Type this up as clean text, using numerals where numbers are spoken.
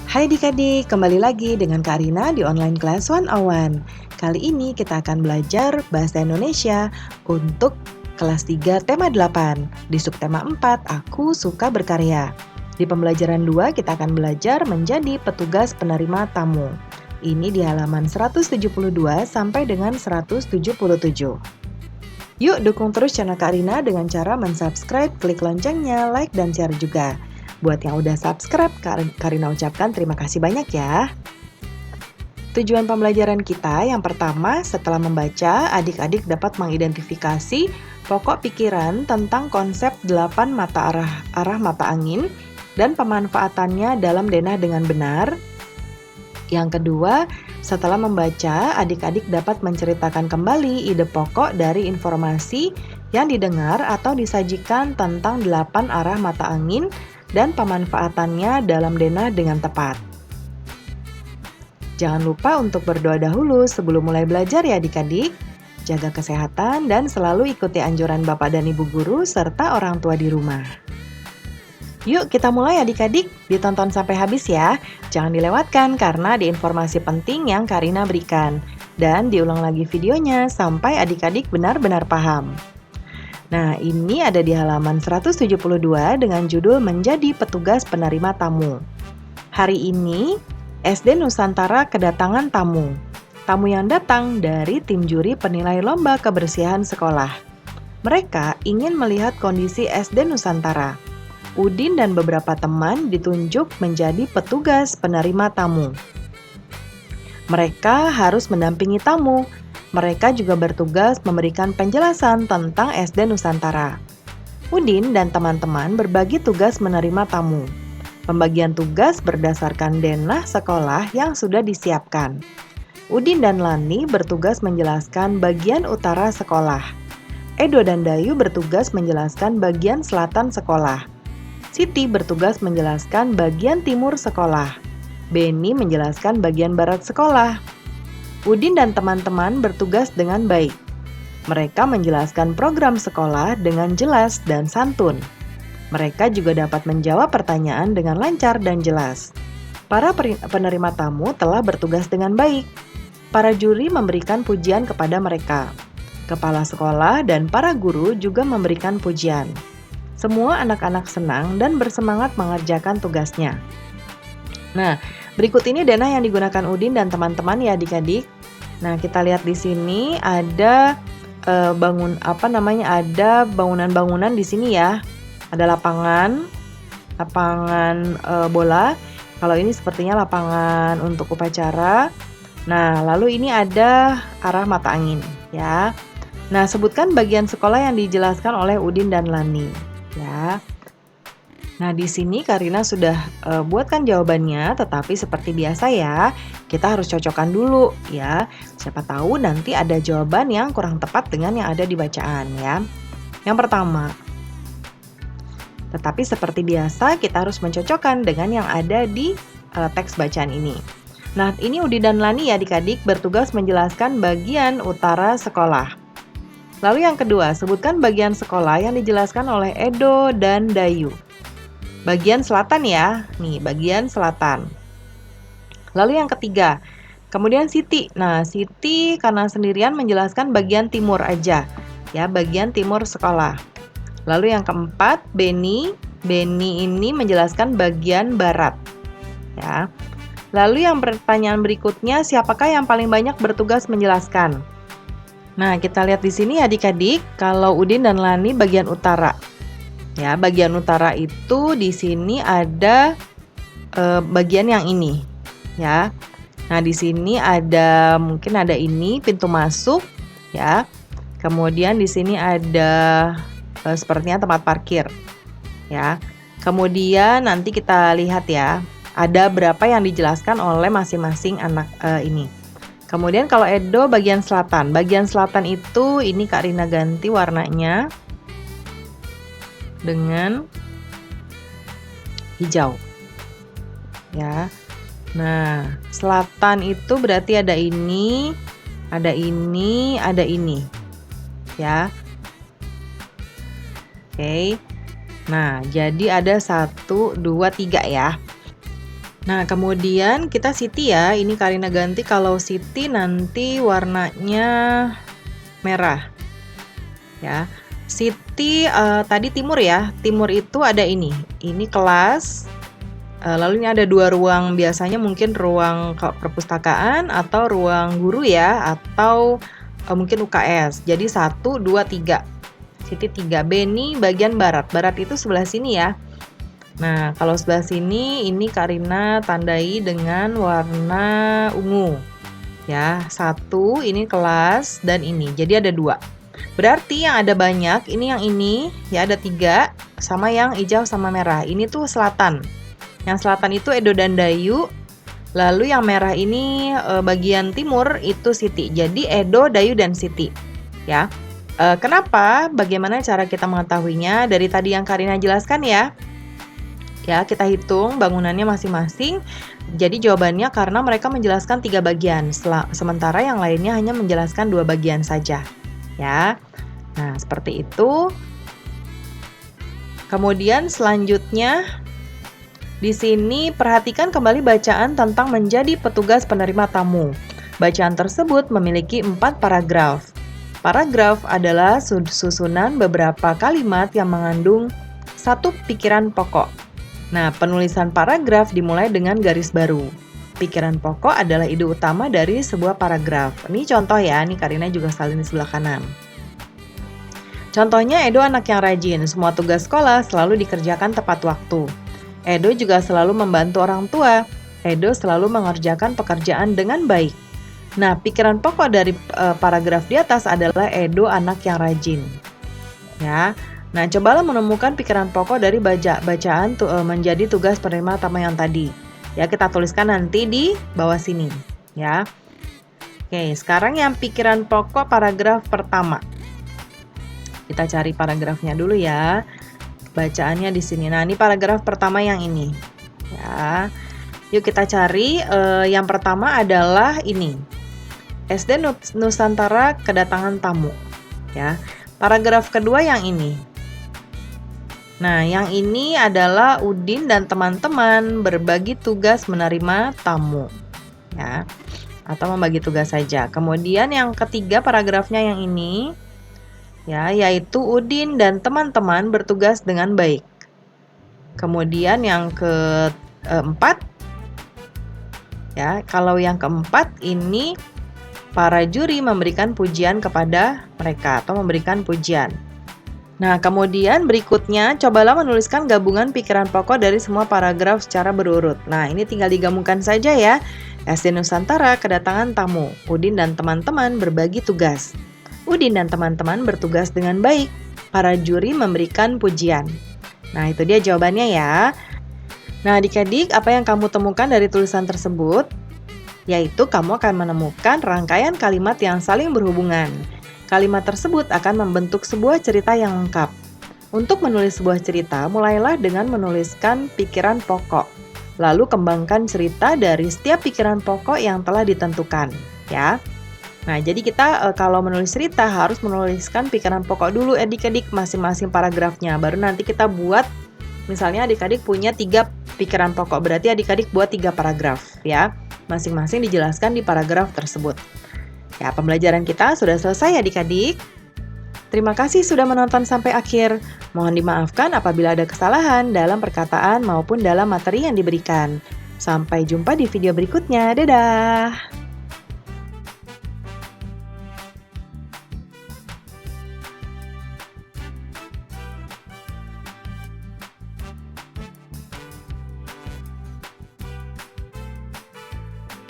Hai adik-adik, kembali lagi dengan Kak Rina di Online Class 101. Kali ini kita akan belajar Bahasa Indonesia untuk kelas 3 tema 8. Di subtema 4, Aku Suka Berkarya. Di pembelajaran 2, kita akan belajar menjadi petugas penerima tamu. Ini di halaman 172 sampai dengan 177. Yuk dukung terus channel Kak Rina dengan cara mensubscribe, klik loncengnya, like, dan share juga. Buat yang udah subscribe, Kak Rina ucapkan terima kasih banyak ya. Tujuan pembelajaran kita yang pertama, setelah membaca, adik-adik dapat mengidentifikasi pokok pikiran tentang konsep 8 mata arah mata angin dan pemanfaatannya dalam denah dengan benar. Yang kedua, setelah membaca, adik-adik dapat menceritakan kembali ide pokok dari informasi yang didengar atau disajikan tentang 8 arah mata angin dan pemanfaatannya dalam denah dengan tepat. Jangan lupa untuk berdoa dahulu sebelum mulai belajar ya adik-adik. Jaga kesehatan dan selalu ikuti anjuran Bapak dan Ibu Guru serta orang tua di rumah. Yuk kita mulai adik-adik, ditonton sampai habis ya. Jangan dilewatkan karena ada informasi penting yang Kak Rina berikan. Dan diulang lagi videonya sampai adik-adik benar-benar paham. Nah, ini ada di halaman 172 dengan judul Menjadi Petugas Penerima Tamu. Hari ini, SD Nusantara kedatangan tamu. Tamu yang datang dari tim juri penilai lomba kebersihan sekolah. Mereka ingin melihat kondisi SD Nusantara. Udin dan beberapa teman ditunjuk menjadi petugas penerima tamu. Mereka harus mendampingi tamu. Mereka juga bertugas memberikan penjelasan tentang SD Nusantara. Udin dan teman-teman berbagi tugas menerima tamu. Pembagian tugas berdasarkan denah sekolah yang sudah disiapkan. Udin dan Lani bertugas menjelaskan bagian utara sekolah. Edo dan Dayu bertugas menjelaskan bagian selatan sekolah. Siti bertugas menjelaskan bagian timur sekolah. Beni menjelaskan bagian barat sekolah. Udin dan teman-teman bertugas dengan baik. Mereka menjelaskan program sekolah dengan jelas dan santun. Mereka juga dapat menjawab pertanyaan dengan lancar dan jelas. Para penerima tamu telah bertugas dengan baik. Para juri memberikan pujian kepada mereka. Kepala sekolah dan para guru juga memberikan pujian. Semua anak-anak senang dan bersemangat mengerjakan tugasnya. Nah, berikut ini denah yang digunakan Udin dan teman-teman ya adik-adik. Nah, kita lihat di sini ada ada bangunan-bangunan di sini ya. Ada lapangan bola. Kalau ini sepertinya lapangan untuk upacara. Nah, lalu ini ada arah mata angin ya. Nah, sebutkan bagian sekolah yang dijelaskan oleh Udin dan Lani ya. Nah, di sini Kak Rina sudah buatkan jawabannya, tetapi seperti biasa ya, kita harus cocokkan dulu ya. Siapa tahu nanti ada jawaban yang kurang tepat dengan yang ada di bacaan ya. Yang pertama, tetapi seperti biasa kita harus mencocokkan dengan yang ada di teks bacaan ini. Nah, ini Udin dan Lani ya adik-adik bertugas menjelaskan bagian utara sekolah. Lalu yang kedua, sebutkan bagian sekolah yang dijelaskan oleh Edo dan Dayu. Bagian selatan ya, nih bagian selatan. Lalu yang ketiga, kemudian Siti. Nah, Siti karena sendirian menjelaskan bagian timur aja, ya bagian timur sekolah. Lalu yang keempat, Beni. Beni ini menjelaskan bagian barat, ya. Lalu yang pertanyaan berikutnya, siapakah yang paling banyak bertugas menjelaskan? Nah, kita lihat di sini adik-adik, kalau Udin dan Lani bagian utara. Ya, bagian utara itu di sini ada bagian yang ini, ya. Nah, di sini mungkin ada ini pintu masuk, ya. Kemudian di sini ada sepertinya tempat parkir, ya. Kemudian nanti kita lihat ya, ada berapa yang dijelaskan oleh masing-masing anak ini. Kemudian kalau Edo bagian selatan itu ini Kak Rina ganti warnanya dengan hijau ya. Nah, selatan itu berarti ada ini ya. Oke. Nah, jadi ada 1, 2, 3 ya. Nah, kemudian kita Siti ya. Ini Karina ganti, kalau Siti nanti warnanya merah. Ya. Siti tadi timur ya. Timur itu ada ini. Ini kelas. Lalu ini ada 2 ruang, biasanya mungkin ruang perpustakaan atau ruang guru ya, atau mungkin UKS. Jadi 1, 2, 3. Siti 3. Beni bagian barat. Barat itu sebelah sini ya. Nah, kalau sebelah sini ini Karina tandai dengan warna ungu. Ya, 1 ini kelas dan ini. Jadi ada 2. Berarti yang ada banyak, ini yang ini, ya ada 3, sama yang hijau sama merah. Ini tuh selatan. Yang selatan itu Edo dan Dayu. Lalu yang merah ini bagian timur itu Siti. Jadi Edo, Dayu, dan Siti. Ya. Kenapa? Bagaimana cara kita mengetahuinya? Dari tadi yang Karina jelaskan ya. Ya, kita hitung bangunannya masing-masing. Jadi jawabannya karena mereka menjelaskan 3 bagian, sementara yang lainnya hanya menjelaskan 2 bagian saja. Ya. Nah, seperti itu. Kemudian selanjutnya di sini perhatikan kembali bacaan tentang menjadi petugas penerima tamu. Bacaan tersebut memiliki 4 paragraf. Paragraf adalah susunan beberapa kalimat yang mengandung satu pikiran pokok. Nah, penulisan paragraf dimulai dengan garis baru. Pikiran pokok adalah ide utama dari sebuah paragraf. Ini contoh ya, ini Karina juga salin di sebelah kanan. Contohnya, Edo anak yang rajin, semua tugas sekolah selalu dikerjakan tepat waktu. Edo juga selalu membantu orang tua. Edo selalu mengerjakan pekerjaan dengan baik. Nah, pikiran pokok dari paragraf di atas adalah Edo anak yang rajin. Ya. Nah, cobalah menemukan pikiran pokok dari bacaan menjadi tugas penerima tamu yang tadi. Ya, kita tuliskan nanti di bawah sini, ya. Oke, sekarang yang pikiran pokok paragraf pertama. Kita cari paragrafnya dulu ya. Bacaannya di sini. Nah, ini paragraf pertama yang ini. Ya. Yuk kita cari. Yang pertama adalah ini. SD Nusantara kedatangan tamu. Ya. Paragraf kedua yang ini. Nah, yang ini adalah Udin dan teman-teman berbagi tugas menerima tamu. Ya. Atau membagi tugas saja. Kemudian yang ketiga paragrafnya yang ini. Ya, yaitu Udin dan teman-teman bertugas dengan baik. Kemudian yang keempat, ya, kalau yang keempat ini para juri memberikan pujian kepada mereka atau memberikan pujian. Nah, kemudian berikutnya cobalah menuliskan gabungan pikiran pokok dari semua paragraf secara berurut. Nah, ini tinggal digabungkan saja ya. SD Nusantara kedatangan tamu. Udin dan teman-teman berbagi tugas. Udin dan teman-teman bertugas dengan baik. Para juri memberikan pujian. Nah, itu dia jawabannya ya. Nah, adik-adik, apa yang kamu temukan dari tulisan tersebut? Yaitu kamu akan menemukan rangkaian kalimat yang saling berhubungan. Kalimat tersebut akan membentuk sebuah cerita yang lengkap. Untuk menulis sebuah cerita, mulailah dengan menuliskan pikiran pokok. Lalu kembangkan cerita dari setiap pikiran pokok yang telah ditentukan. Ya. Nah, jadi kita kalau menulis cerita harus menuliskan pikiran pokok dulu adik-adik masing-masing paragrafnya. Baru nanti kita buat, misalnya adik-adik punya 3 pikiran pokok. Berarti adik-adik buat 3 paragraf. Ya. Masing-masing dijelaskan di paragraf tersebut. Ya, pembelajaran kita sudah selesai adik-adik. Terima kasih sudah menonton sampai akhir. Mohon dimaafkan apabila ada kesalahan dalam perkataan maupun dalam materi yang diberikan. Sampai jumpa di video berikutnya. Dadah!